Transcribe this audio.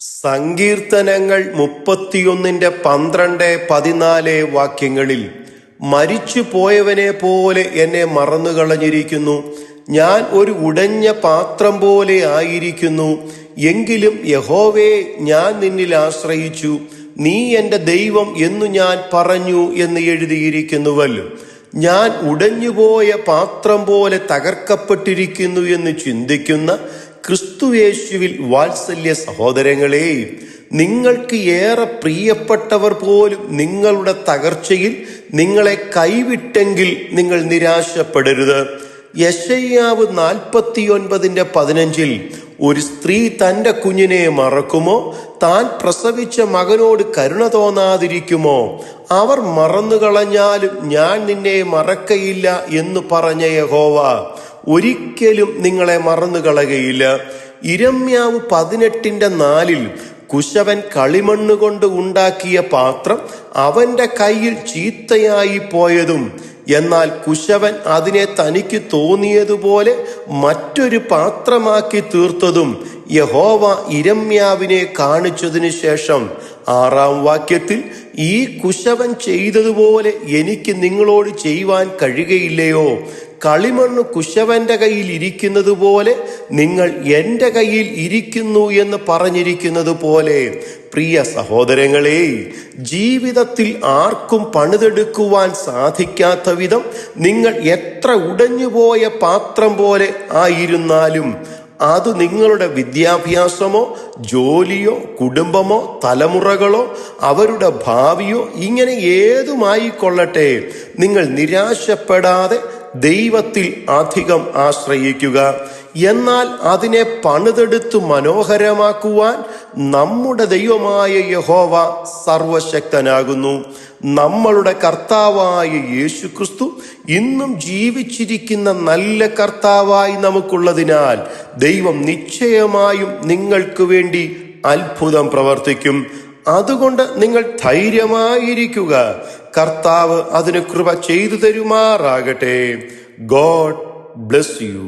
സങ്കീർത്തനങ്ങൾ 31:12-14 വാക്യങ്ങളിൽ മരിച്ചു പോയവനെ പോലെ എന്നെ മറന്നുകളഞ്ഞിരിക്കുന്നു. ഞാൻ ഒരു ഉടഞ്ഞ പാത്രം പോലെ ആയിരിക്കുന്നു. എങ്കിലും യഹോവേ, ഞാൻ നിന്നിൽ ആശ്രയിച്ചു. നീ എൻ്റെ ദൈവം എന്നു ഞാൻ പറഞ്ഞു എന്ന് എഴുതിയിരിക്കുന്നുവല്ലോ. ഞാൻ ഉടഞ്ഞുപോയ പാത്രം പോലെ തകർക്കപ്പെട്ടിരിക്കുന്നു എന്ന് ചിന്തിക്കുന്ന ക്രിസ്തുയേശുവിൽ വാത്സല്യ സഹോദരങ്ങളെ, നിങ്ങൾക്ക് ഏറെ പ്രിയപ്പെട്ടവർ പോലും നിങ്ങളുടെ തകർച്ചയിൽ നിങ്ങളെ കൈവിട്ടെങ്കിൽ നിങ്ങൾ നിരാശപ്പെടരുത്. യെശയ്യാവ് 49:15 ഒരു സ്ത്രീ തൻ്റെ കുഞ്ഞിനെ മറക്കുമോ? താൻ പ്രസവിച്ച മകനോട് കരുണ തോന്നാതിരിക്കുമോ? അവർ മറന്നുകളഞ്ഞാലും ഞാൻ നിന്നെ മറക്കയില്ല എന്ന് പറഞ്ഞ യഹോവ ഒരിക്കലും നിങ്ങളെ മറന്നുകളകയില്ല. ഇരമ്യാവ് 18:4 കുശവൻ കളിമണ്ണ് കൊണ്ട് ഉണ്ടാക്കിയ പാത്രം അവന്റെ കയ്യിൽ ചീത്തയായി പോയതും, എന്നാൽ കുശവൻ അതിനെ തനിക്ക് തോന്നിയതുപോലെ മറ്റൊരു പാത്രമാക്കി തീർത്തതും യഹോവ ഇരമ്യാവിനെ കാണിച്ചതിനു ശേഷം 6-ാം വാക്യത്തിൽ, ഈ കുശവൻ ചെയ്തതുപോലെ എനിക്ക് നിങ്ങളോട് ചെയ്യുവാൻ കഴിയുകയില്ലയോ? കളിമണ്ണ് കുശവന്റെ കയ്യിൽ ഇരിക്കുന്നത് പോലെ നിങ്ങൾ എൻ്റെ കയ്യിൽ ഇരിക്കുന്നു എന്ന് പറഞ്ഞിരിക്കുന്നത് പോലെ, പ്രിയ സഹോദരങ്ങളെ, ജീവിതത്തിൽ ആർക്കും പണിതെടുക്കുവാൻ സാധിക്കാത്ത വിധം നിങ്ങൾ എത്ര ഉടഞ്ഞുപോയ പാത്രം പോലെ ആയിരുന്നാലും, അത് നിങ്ങളുടെ വിദ്യാഭ്യാസമോ ജോലിയോ കുടുംബമോ തലമുറകളോ അവരുടെ ഭാവിയോ ഇങ്ങനെ ഏതുമായിക്കൊള്ളട്ടെ, നിങ്ങൾ നിരാശപ്പെടാതെ ദൈവത്തിൽ അധികം ആശ്രയിക്കുക. എന്നാൽ അതിനെ പണിതെടുത്ത് മനോഹരമാക്കുവാൻ നമ്മുടെ ദൈവമായ യഹോവ സർവശക്തനാകുന്നു. നമ്മളുടെ കർത്താവായ യേശുക്രിസ്തു ഇന്നും ജീവിച്ചിരിക്കുന്ന നല്ല കർത്താവായി നമുക്കുള്ളതിനാൽ ദൈവം നിശ്ചയമായും നിങ്ങൾക്ക് വേണ്ടി അത്ഭുതം പ്രവർത്തിക്കും. അതുകൊണ്ട് നിങ്ങൾ ധൈര്യമായിരിക്കുക. കർത്താവ് അതിന് കൃപ ചെയ്തു തരുമാറാകട്ടെ. God bless you.